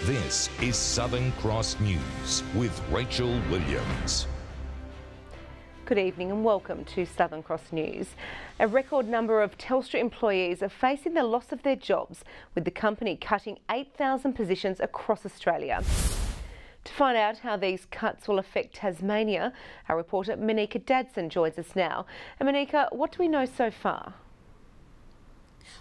This is Southern Cross News with Rachel Williams. Good evening and welcome to Southern Cross News. A record number of Telstra employees are facing the loss of their jobs, with the company cutting 8,000 positions across Australia. To find out how these cuts will affect Tasmania, our reporter Monica Dadson joins us now. And Monica, what do we know so far?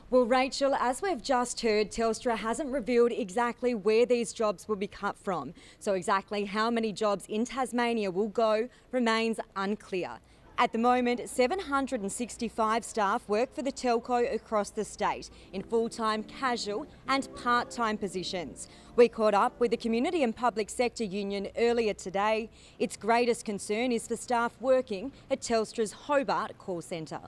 Well, Rachel, as we've just heard, Telstra hasn't revealed exactly where these jobs will be cut from. So exactly how many jobs in Tasmania will go remains unclear. At the moment, 765 staff work for the telco across the state in full-time, casual and part-time positions. We caught up with the Community and Public Sector Union earlier today. Its greatest concern is for staff working at Telstra's Hobart call centre.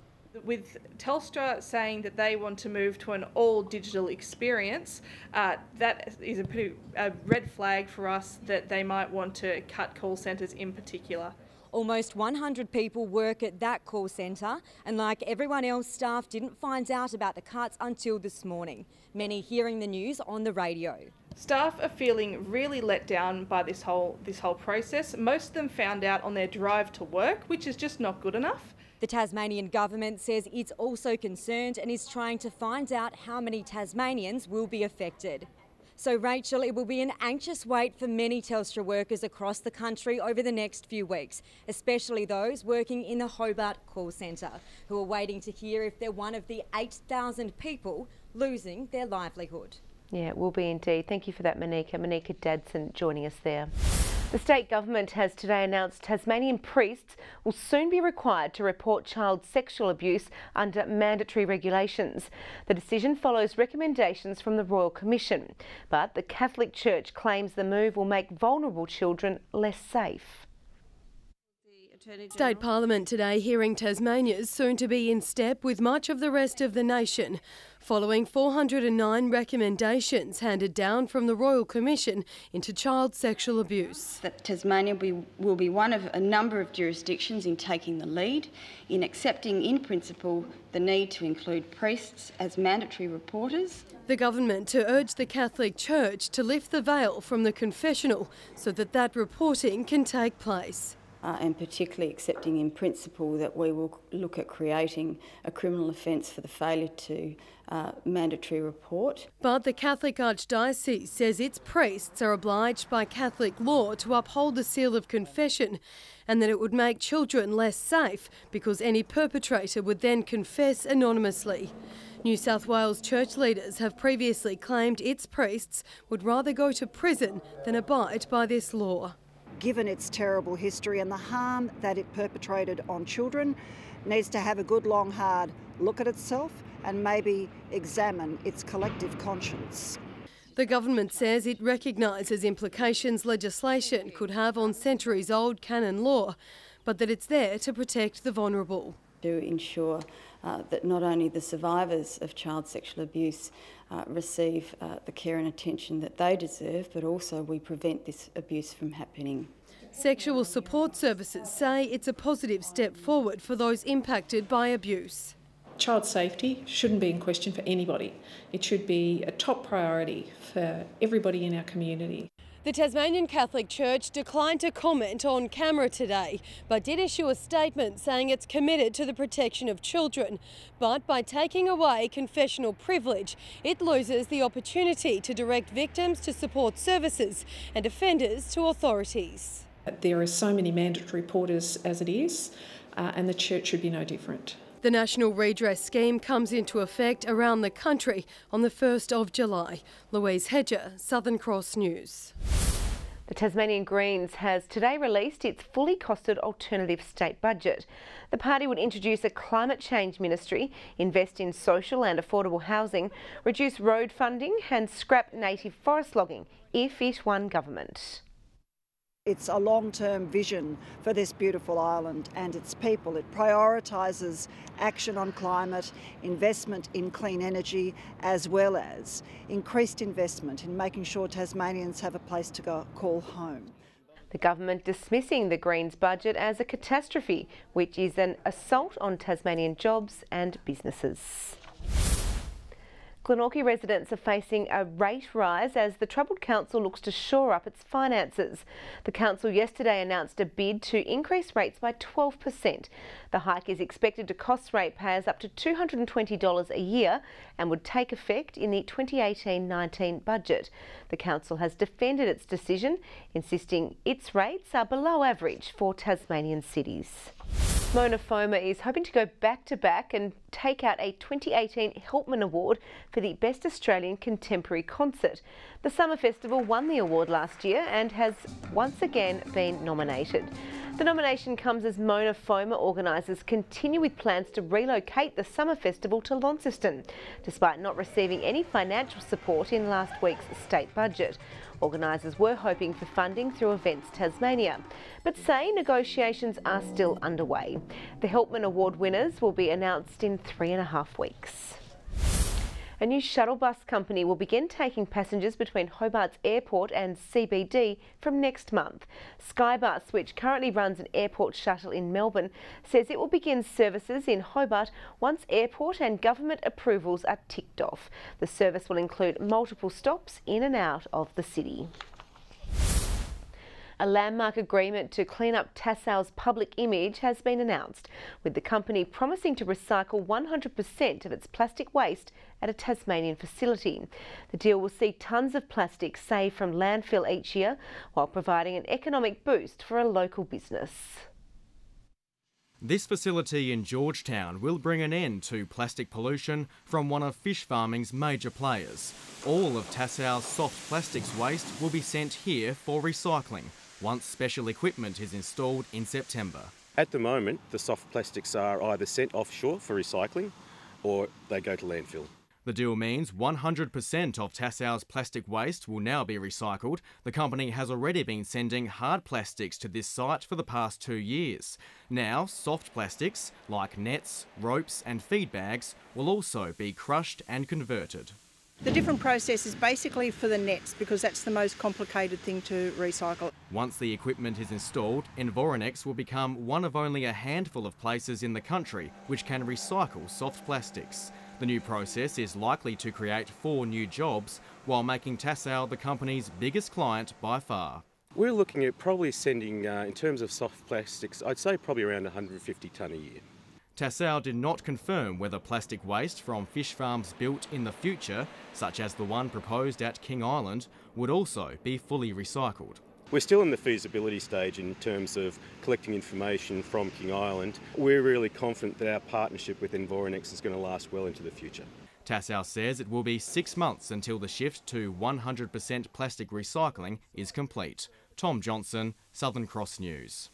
With Telstra saying that they want to move to an all-digital experience, that is a red flag for us that they might want to cut call centres in particular. Almost 100 people work at that call centre, and like everyone else, staff didn't find out about the cuts until this morning, many hearing the news on the radio. Staff are feeling really let down by this whole process. Most of them found out on their drive to work, which is just not good enough. The Tasmanian government says it's also concerned and is trying to find out how many Tasmanians will be affected. So, Rachel, it will be an anxious wait for many Telstra workers across the country over the next few weeks, especially those working in the Hobart call centre, who are waiting to hear if they're one of the 8,000 people losing their livelihood. Yeah, it will be indeed. Thank you for that, Monica. Monica Dadson joining us there. The state government has today announced Tasmanian priests will soon be required to report child sexual abuse under mandatory regulations. The decision follows recommendations from the Royal Commission, but the Catholic Church claims the move will make vulnerable children less safe. State Parliament today hearing Tasmania's soon to be in step with much of the rest of the nation, following 409 recommendations handed down from the Royal Commission into child sexual abuse. That Tasmania will be one of a number of jurisdictions in taking the lead in accepting in principle the need to include priests as mandatory reporters. The government to urge the Catholic Church to lift the veil from the confessional so that reporting can take place. And particularly accepting in principle that we will look at creating a criminal offence for the failure to mandatory report. But the Catholic Archdiocese says its priests are obliged by Catholic law to uphold the seal of confession, and that it would make children less safe because any perpetrator would then confess anonymously. New South Wales church leaders have previously claimed its priests would rather go to prison than abide by this law. Given its terrible history and the harm that it perpetrated on children, needs to have a good long hard look at itself and maybe examine its collective conscience. The government says it recognises implications legislation could have on centuries-old canon law, but that it's there to protect the vulnerable. To ensure that not only the survivors of child sexual abuse receive the care and attention that they deserve, but also we prevent this abuse from happening. Sexual support services say it's a positive step forward for those impacted by abuse. Child safety shouldn't be in question for anybody. It should be a top priority for everybody in our community. The Tasmanian Catholic Church declined to comment on camera today, but did issue a statement saying it's committed to the protection of children. But by taking away confessional privilege, it loses the opportunity to direct victims to support services and offenders to authorities. There are so many mandatory reporters as it is, and the church should be no different. The National Redress Scheme comes into effect around the country on the 1st of July. Louise Hedger, Southern Cross News. The Tasmanian Greens has today released its fully costed alternative state budget. The party would introduce a climate change ministry, invest in social and affordable housing, reduce road funding and scrap native forest logging if it won government. It's a long-term vision for this beautiful island and its people. It prioritises action on climate, investment in clean energy, as well as increased investment in making sure Tasmanians have a place to call home. The government dismissing the Greens budget as a catastrophe, which is an assault on Tasmanian jobs and businesses. Glenorchy residents are facing a rate rise as the troubled council looks to shore up its finances. The council yesterday announced a bid to increase rates by 12%. The hike is expected to cost ratepayers up to $220 a year and would take effect in the 2018-19 budget. The council has defended its decision, insisting its rates are below average for Tasmanian cities. Mona Foma is hoping to go back-to-back and take out a 2018 Helpman Award for the Best Australian Contemporary Concert. The Summer Festival won the award last year and has once again been nominated. The nomination comes as Mona Foma organisers continue with plans to relocate the Summer Festival to Launceston, despite not receiving any financial support in last week's state budget. Organisers were hoping for funding through Events Tasmania, but say negotiations are still underway. The Helpman Award winners will be announced in 3.5 weeks. A new shuttle bus company will begin taking passengers between Hobart's airport and CBD from next month. Skybus, which currently runs an airport shuttle in Melbourne, says it will begin services in Hobart once airport and government approvals are ticked off. The service will include multiple stops in and out of the city. A landmark agreement to clean up Tassal's public image has been announced, with the company promising to recycle 100% of its plastic waste at a Tasmanian facility. The deal will see tonnes of plastic saved from landfill each year, while providing an economic boost for a local business. This facility in Georgetown will bring an end to plastic pollution from one of fish farming's major players. All of Tassal's soft plastics waste will be sent here for recycling once special equipment is installed in September. At the moment, the soft plastics are either sent offshore for recycling or they go to landfill. The deal means 100% of Tassal's plastic waste will now be recycled. The company has already been sending hard plastics to this site for the past 2 years. Now, soft plastics like nets, ropes and feed bags will also be crushed and converted. The different process is basically for the nets because that's the most complicated thing to recycle. Once the equipment is installed, Envoronex will become one of only a handful of places in the country which can recycle soft plastics. The new process is likely to create 4 new jobs while making Tassal the company's biggest client by far. We're looking at probably sending, in terms of soft plastics, I'd say probably around 150 tonne a year. Tassal did not confirm whether plastic waste from fish farms built in the future, such as the one proposed at King Island, would also be fully recycled. We're still in the feasibility stage in terms of collecting information from King Island. We're really confident that our partnership with Envoronex is going to last well into the future. Tassal says it will be 6 months until the shift to 100% plastic recycling is complete. Tom Johnson, Southern Cross News.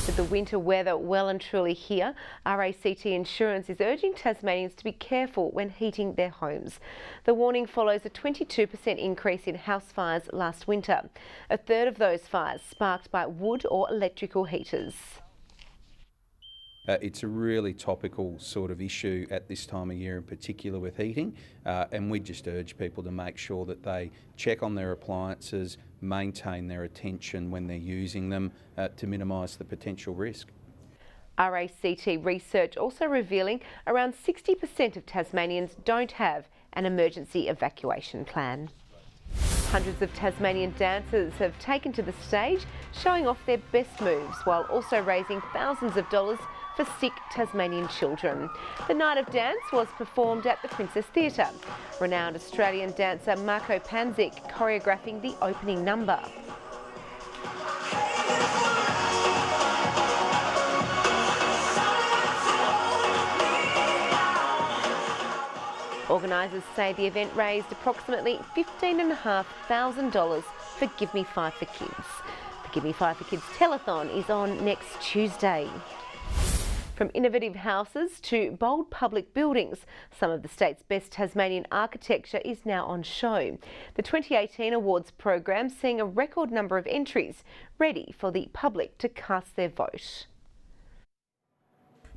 With the winter weather well and truly here, RACT Insurance is urging Tasmanians to be careful when heating their homes. The warning follows a 22% increase in house fires last winter. A third of those fires sparked by wood or electrical heaters. It's a really topical sort of issue at this time of year, in particular with heating, and we just urge people to make sure that they check on their appliances, maintain their attention when they're using them to minimise the potential risk. RACT research also revealing around 60% of Tasmanians don't have an emergency evacuation plan. Hundreds of Tasmanian dancers have taken to the stage, showing off their best moves while also raising thousands of dollars for sick Tasmanian children. The Night of Dance was performed at the Princess Theatre. Renowned Australian dancer Marco Panzic choreographing the opening number. Organisers say the event raised approximately $15,500 for Give Me 5 for Kids. The Give Me 5 for Kids telethon is on next Tuesday. From innovative houses to bold public buildings, some of the state's best Tasmanian architecture is now on show. The 2018 awards program seeing a record number of entries, ready for the public to cast their vote.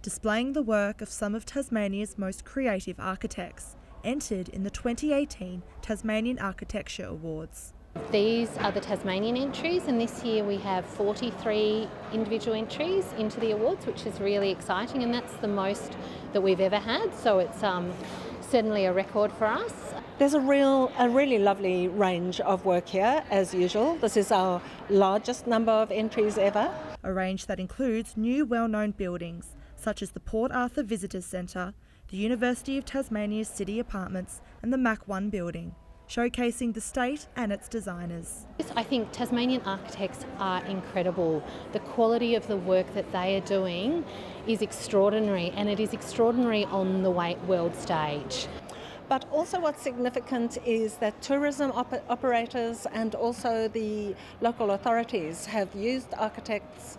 Displaying the work of some of Tasmania's most creative architects, entered in the 2018 Tasmanian Architecture Awards. These are the Tasmanian entries, and this year we have 43 individual entries into the awards, which is really exciting, and that's the most that we've ever had, so it's certainly a record for us. There's a really lovely range of work here, as usual. This is our largest number of entries ever. A range that includes new well-known buildings, such as the Port Arthur Visitors Centre, the University of Tasmania's City Apartments and the Mach 1 building, showcasing the state and its designers. I think Tasmanian architects are incredible. The quality of the work that they are doing is extraordinary, and it is extraordinary on the world stage. But also what's significant is that tourism operators and also the local authorities have used architects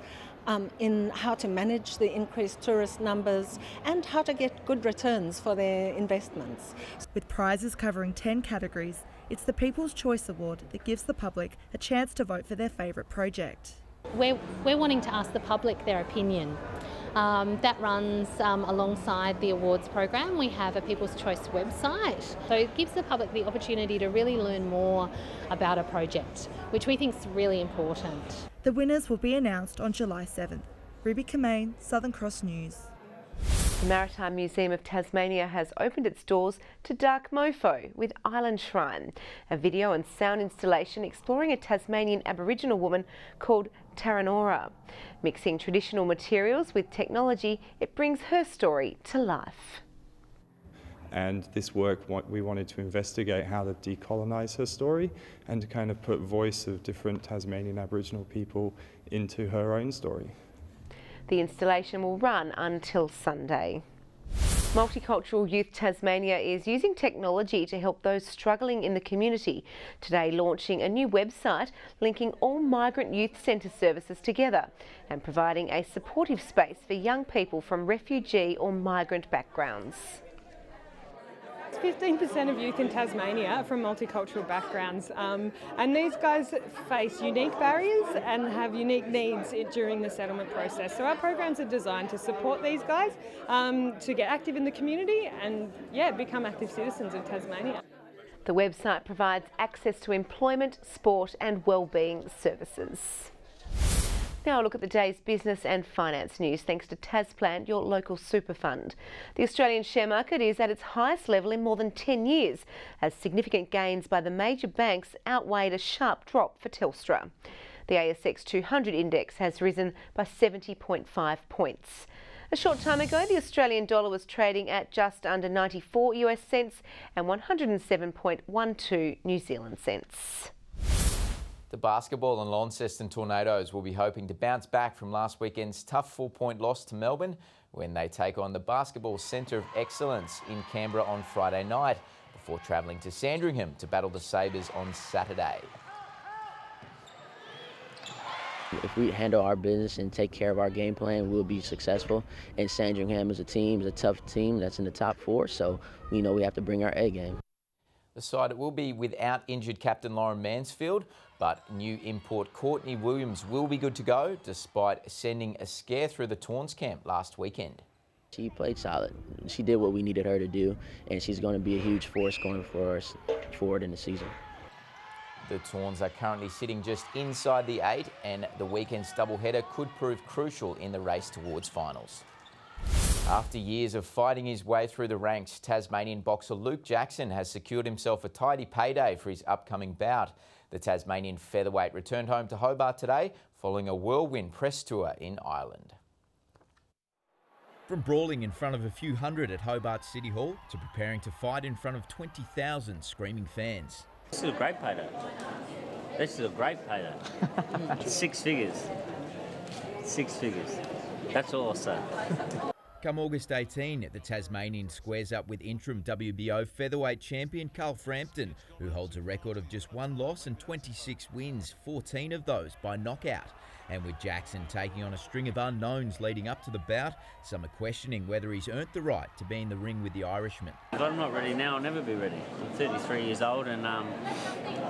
in how to manage the increased tourist numbers and how to get good returns for their investments. With prizes covering 10 categories, it's the People's Choice Award that gives the public a chance to vote for their favourite project. We're wanting to ask the public their opinion. That runs alongside the awards program. We have a People's Choice website, so it gives the public the opportunity to really learn more about a project, which we think is really important. The winners will be announced on July 7th. Ruby Kamain, Southern Cross News. The Maritime Museum of Tasmania has opened its doors to Dark Mofo with Island Shrine, a video and sound installation exploring a Tasmanian Aboriginal woman called Taranora. Mixing traditional materials with technology, it brings her story to life. And this work, we wanted to investigate how to decolonise her story and to kind of put voice of different Tasmanian Aboriginal people into her own story. The installation will run until Sunday. Multicultural Youth Tasmania is using technology to help those struggling in the community, today launching a new website linking all migrant youth centre services together and providing a supportive space for young people from refugee or migrant backgrounds. 15% of youth in Tasmania are from multicultural backgrounds, and these guys face unique barriers and have unique needs during the settlement process. So our programs are designed to support these guys to get active in the community and become active citizens of Tasmania. The website provides access to employment, sport and wellbeing services. Now a look at the day's business and finance news thanks to Tasplan, your local super fund. The Australian share market is at its highest level in more than 10 years as significant gains by the major banks outweighed a sharp drop for Telstra. The ASX 200 index has risen by 70.5 points. A short time ago, the Australian dollar was trading at just under 94 US cents and 107.12 New Zealand cents. The basketball and Launceston Tornadoes will be hoping to bounce back from last weekend's tough 4-point loss to Melbourne when they take on the Basketball Centre of Excellence in Canberra on Friday night before travelling to Sandringham to battle the Sabres on Saturday. If we handle our business and take care of our game plan, we'll be successful. And Sandringham as a team is a tough team that's in the top 4, so we know we have to bring our A game. The side will be without injured captain Lauren Mansfield, but new import Courtney Williams will be good to go despite sending a scare through the Tawns camp last weekend. She played solid. She did what we needed her to do, and she's going to be a huge force going for us forward in the season. The Tawns are currently sitting just inside the 8, and the weekend's doubleheader could prove crucial in the race towards finals. After years of fighting his way through the ranks, Tasmanian boxer Luke Jackson has secured himself a tidy payday for his upcoming bout. The Tasmanian featherweight returned home to Hobart today following a whirlwind press tour in Ireland. From brawling in front of a few hundred at Hobart City Hall to preparing to fight in front of 20,000 screaming fans. This is a great payday. This is a great payday. 6 figures. 6 figures. That's all I'll say. Come August 18, the Tasmanian squares up with interim WBO featherweight champion Carl Frampton, who holds a record of just 1 loss and 26 wins, 14 of those by knockout. And with Jackson taking on a string of unknowns leading up to the bout, some are questioning whether he's earned the right to be in the ring with the Irishman. If I'm not ready now, I'll never be ready. I'm 33 years old and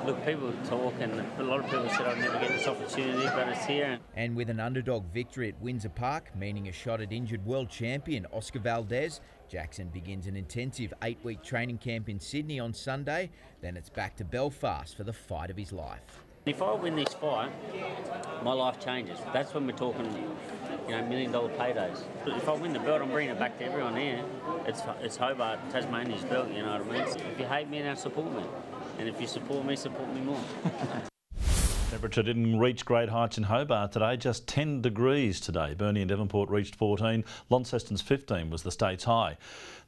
look, people talk and a lot of people said I'd never get this opportunity, but it's here. And with an underdog victory at Windsor Park, meaning a shot at injured world champion Oscar Valdez, Jackson begins an intensive 8-week training camp in Sydney on Sunday. Then it's back to Belfast for the fight of his life. If I win this fight, my life changes. That's when we're talking, $1 million paydays. If I win the belt, I'm bringing it back to everyone here. It's Hobart, Tasmania's belt, you know what I mean? If you hate me, now support me. And if you support me more. Temperature didn't reach great heights in Hobart today, just 10 degrees today. Burnie and Devonport reached 14. Launceston's 15 was the state's high.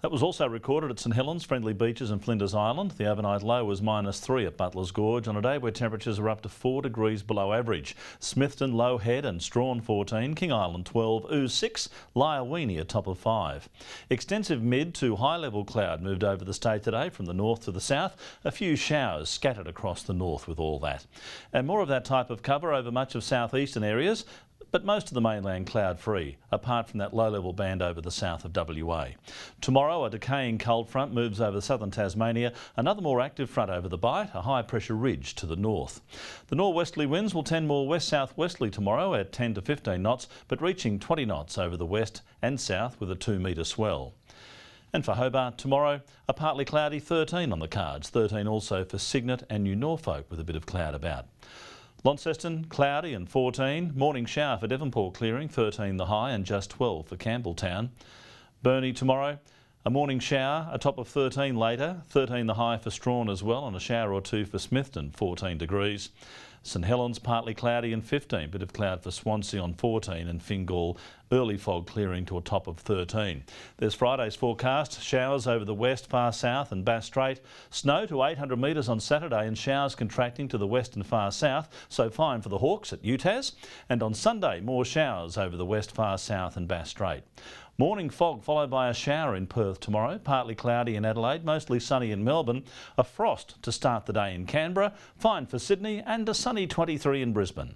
That was also recorded at St Helens, Friendly Beaches and Flinders Island. The overnight low was -3 at Butler's Gorge on a day where temperatures are up to 4 degrees below average. Smithton, Low Head and Strawn 14, King Island 12, Ooze 6, Lyawini a top of 5. Extensive mid to high level cloud moved over the state today from the north to the south. A few showers scattered across the north with all that. And more of that type of cover over much of southeastern areas, but most of the mainland cloud-free, apart from that low-level band over the south of WA. Tomorrow, a decaying cold front moves over southern Tasmania, another more active front over the Bight, a high-pressure ridge to the north. The northwesterly winds will tend more west-southwesterly tomorrow at 10 to 15 knots, but reaching 20 knots over the west and south with a 2-metre swell. And for Hobart tomorrow, a partly cloudy 13 on the cards, 13 also for Cygnet and New Norfolk with a bit of cloud about. Launceston, cloudy and 14. Morning shower for Devonport clearing, 13 the high and just 12 for Campbelltown. Burnie tomorrow, a morning shower, a top of 13 later, 13 the high for Strawn as well, and a shower or two for Smithton, 14 degrees. St Helens partly cloudy and 15, bit of cloud for Swansea on 14, and Fingal early fog clearing to a top of 13. There's Friday's forecast, showers over the west, far south and Bass Strait, snow to 800 metres on Saturday and showers contracting to the west and far south, so fine for the Hawks at UTAS, and on Sunday more showers over the west, far south and Bass Strait. Morning fog followed by a shower in Perth tomorrow, partly cloudy in Adelaide, mostly sunny in Melbourne, a frost to start the day in Canberra, fine for Sydney and a sunny 23 in Brisbane.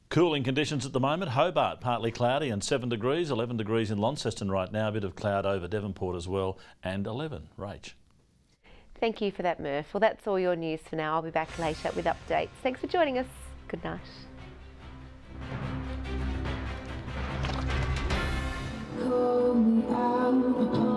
Cooling conditions at the moment, Hobart partly cloudy and 7 degrees, 11 degrees in Launceston right now, a bit of cloud over Devonport as well, and 11. Rach. Thank you for that, Murph. Well, that's all your news for now. I'll be back later with updates. Thanks for joining us. Good night. Call me out.